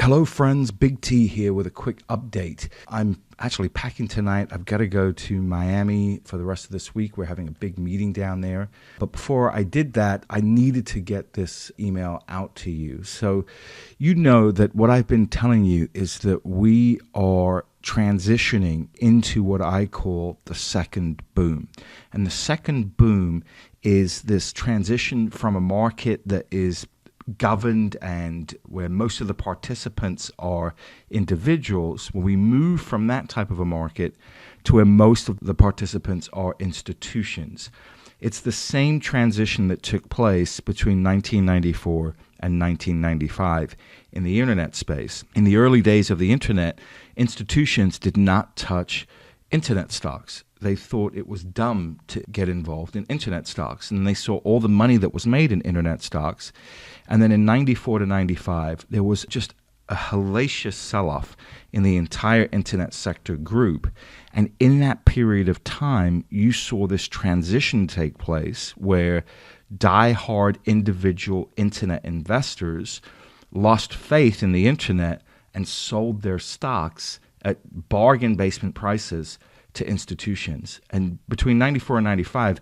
Hello friends, Big T here with a quick update. I'm actually packing tonight. I've got to go to Miami for the rest of this week. We're having a big meeting down there. But before I did that, I needed to get this email out to you. So you know that what I've been telling you is that we are transitioning into what I call the second boom. And the second boom is this transition from a market that is governed and where most of the participants are individuals, when we move from that type of a market to where most of the participants are institutions. It's the same transition that took place between 1994 and 1995 in the internet space. In the early days of the internet, institutions did not touch internet stocks. They thought it was dumb to get involved in internet stocks. And they saw all the money that was made in internet stocks. And then in 94 to 95, there was just a hellacious sell-off in the entire internet sector group. And in that period of time, you saw this transition take place where die-hard individual internet investors lost faith in the internet and sold their stocks at bargain basement prices to institutions. And between 94 and 95,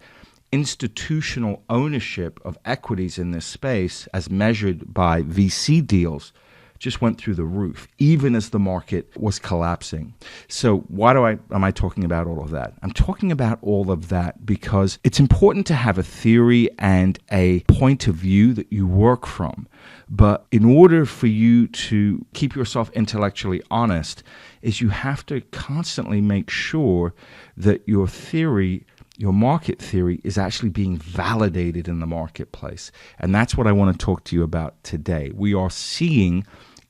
institutional ownership of equities in this space, as measured by VC deals, just went through the roof, even as the market was collapsing. So why am I talking about all of that? I'm talking about all of that because it's important to have a theory and a point of view that you work from. But in order for you to keep yourself intellectually honest, is you have to constantly make sure that your theory, your market theory, is actually being validated in the marketplace. And that's what I want to talk to you about today. We are seeing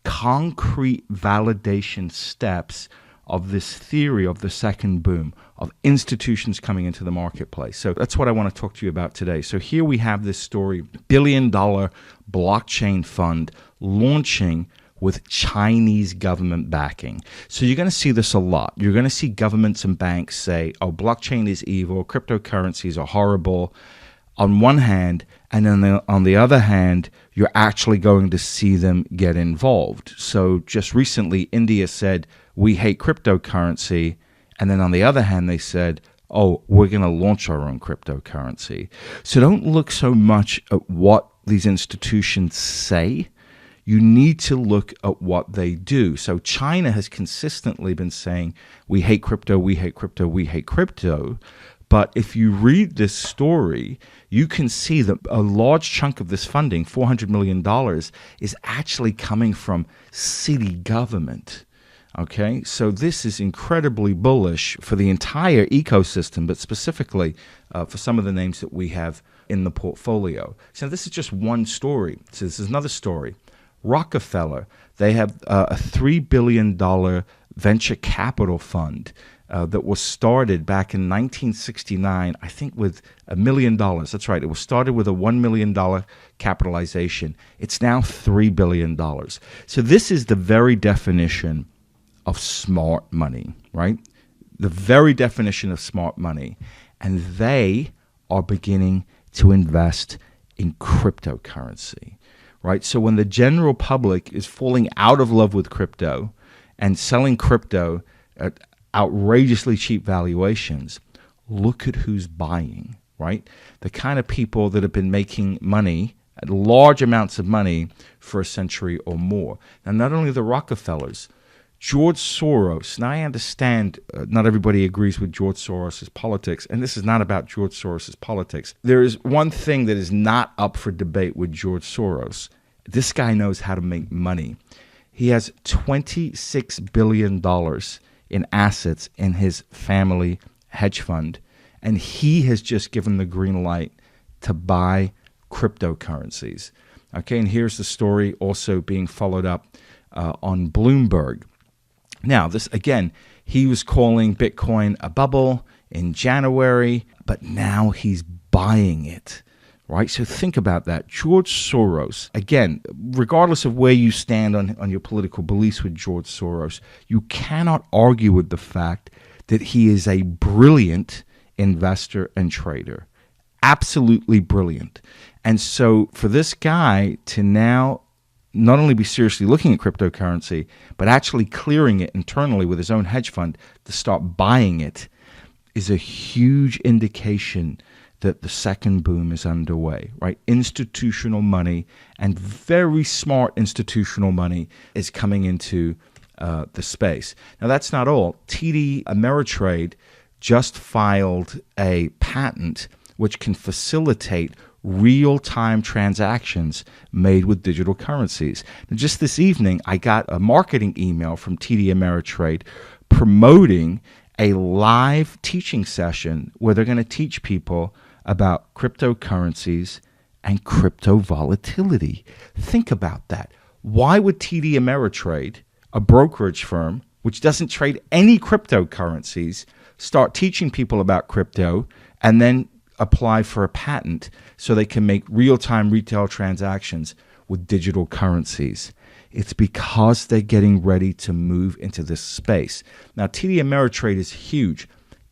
concrete validation steps of this theory of the second boom, of institutions coming into the marketplace. So that's what I want to talk to you about today. So here we have this story, billion-dollar blockchain fund launching with Chinese government backing. So you're going to see this a lot. You're going to see governments and banks say, oh, blockchain is evil, cryptocurrencies are horrible, on one hand, and then on the other hand, you're actually going to see them get involved. So just recently, India said, we hate cryptocurrency, and then on the other hand, they said, oh, we're going to launch our own cryptocurrency. So don't look so much at what these institutions say. You need to look at what they do. So China has consistently been saying, we hate crypto, we hate crypto, we hate crypto. But if you read this story, you can see that a large chunk of this funding, $400 million, is actually coming from city government. Okay, so this is incredibly bullish for the entire ecosystem, but specifically for some of the names that we have in the portfolio. So this is just one story. So this is another story. Rockefeller, they have a $3 billion venture capital fund that was started back in 1969, I think with $1 million. That's right. It was started with a $1 million capitalization. It's now $3 billion. So this is the very definition of smart money, right? The very definition of smart money. And they are beginning to invest in cryptocurrency, right? So when the general public is falling out of love with crypto and selling crypto at outrageously cheap valuations, look at who's buying, right? The kind of people that have been making money, large amounts of money, for a century or more. Now, not only the Rockefellers, George Soros. Now, I understand not everybody agrees with George Soros' politics, and this is not about George Soros' politics. There is one thing that is not up for debate with George Soros. This guy knows how to make money. He has $26 billion in assets in his family hedge fund, and he has just given the green light to buy cryptocurrencies. Okay, and here's the story also being followed up on Bloomberg. Now, this again, he was calling Bitcoin a bubble in January, but now he's buying it. Right? So think about that. George Soros, again, regardless of where you stand on your political beliefs with George Soros, you cannot argue with the fact that he is a brilliant investor and trader. Absolutely brilliant. And so for this guy to now not only be seriously looking at cryptocurrency, but actually clearing it internally with his own hedge fund to start buying it is a huge indication that the second boom is underway, right? Institutional money, and very smart institutional money, is coming into the space. Now, that's not all. TD Ameritrade just filed a patent which can facilitate real-time transactions made with digital currencies. Now, just this evening, I got a marketing email from TD Ameritrade promoting a live teaching session where they're going to teach people about cryptocurrencies and crypto volatility. Think about that. Why would TD Ameritrade, a brokerage firm which doesn't trade any cryptocurrencies, start teaching people about crypto and then apply for a patent so they can make real-time retail transactions with digital currencies? It's because they're getting ready to move into this space. Now, TD Ameritrade is huge.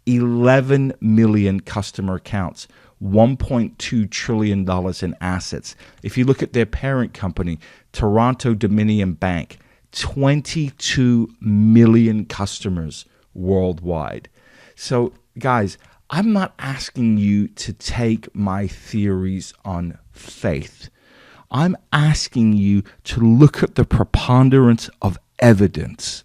11 million customer accounts, $1.2 trillion in assets. If you look at their parent company, Toronto Dominion Bank, 22 million customers worldwide. So, guys, I'm not asking you to take my theories on faith. I'm asking you to look at the preponderance of evidence.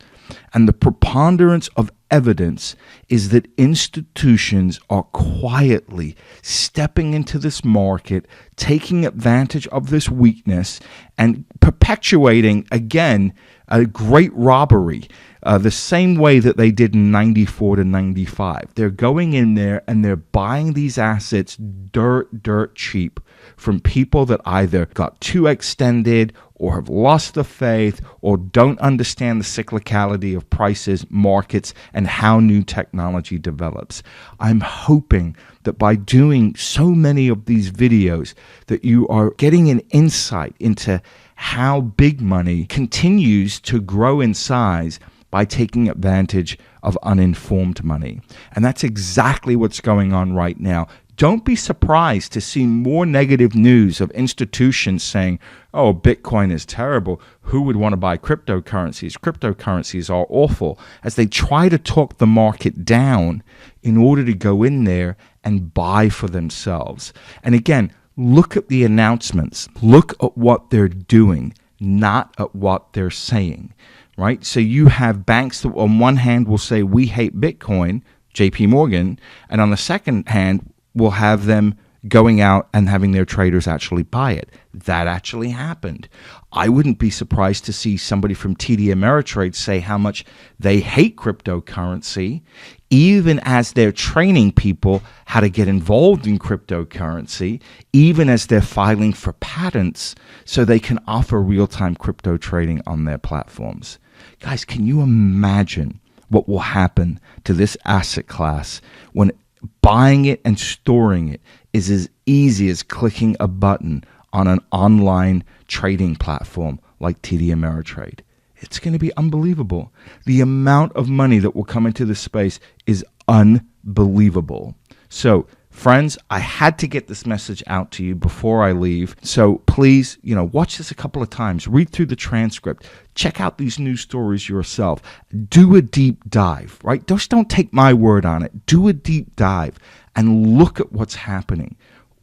And the preponderance of evidence is that institutions are quietly stepping into this market, taking advantage of this weakness, and perpetuating, again, a great robbery, the same way that they did in 94 to 95. They're going in there and they're buying these assets dirt cheap from people that either got too extended or have lost the faith or don't understand the cyclicality of prices, markets, and how new technology develops. I'm hoping that by doing so many of these videos that you are getting an insight into how big money continues to grow in size by taking advantage of uninformed money. And that's exactly what's going on right now. Don't be surprised to see more negative news of institutions saying, oh, Bitcoin is terrible. Who would want to buy cryptocurrencies? Cryptocurrencies are awful, as they try to talk the market down in order to go in there and buy for themselves. And again, look at the announcements. Look at what they're doing, not at what they're saying, right? So you have banks that on one hand will say, we hate Bitcoin, JP Morgan, and on the second hand, will have them going out and having their traders actually buy it. That actually happened. I wouldn't be surprised to see somebody from TD Ameritrade say how much they hate cryptocurrency, even as they're training people how to get involved in cryptocurrency, even as they're filing for patents so they can offer real-time crypto trading on their platforms. Guys, can you imagine what will happen to this asset class when buying it and storing it is as easy as clicking a button on an online trading platform like TD Ameritrade? It's going to be unbelievable. The amount of money that will come into this space is unbelievable. So, friends, I had to get this message out to you before I leave. So please, watch this a couple of times. Read through the transcript. Check out these news stories yourself. Do a deep dive, right? Just don't take my word on it. Do a deep dive and look at what's happening.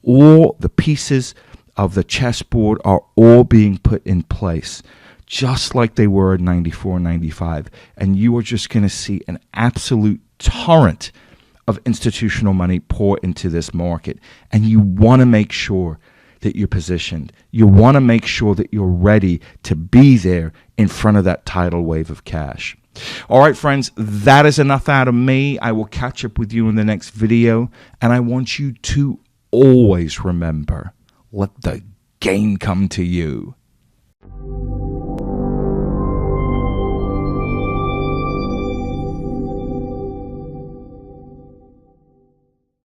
All the pieces of the chessboard are all being put in place, just like they were in 94, 95. And you are just going to see an absolute torrent of institutional money pour into this market. And you want to make sure that you're positioned. You want to make sure that you're ready to be there in front of that tidal wave of cash. All right, friends, that is enough out of me. I will catch up with you in the next video. And I want you to always remember, let the game come to you.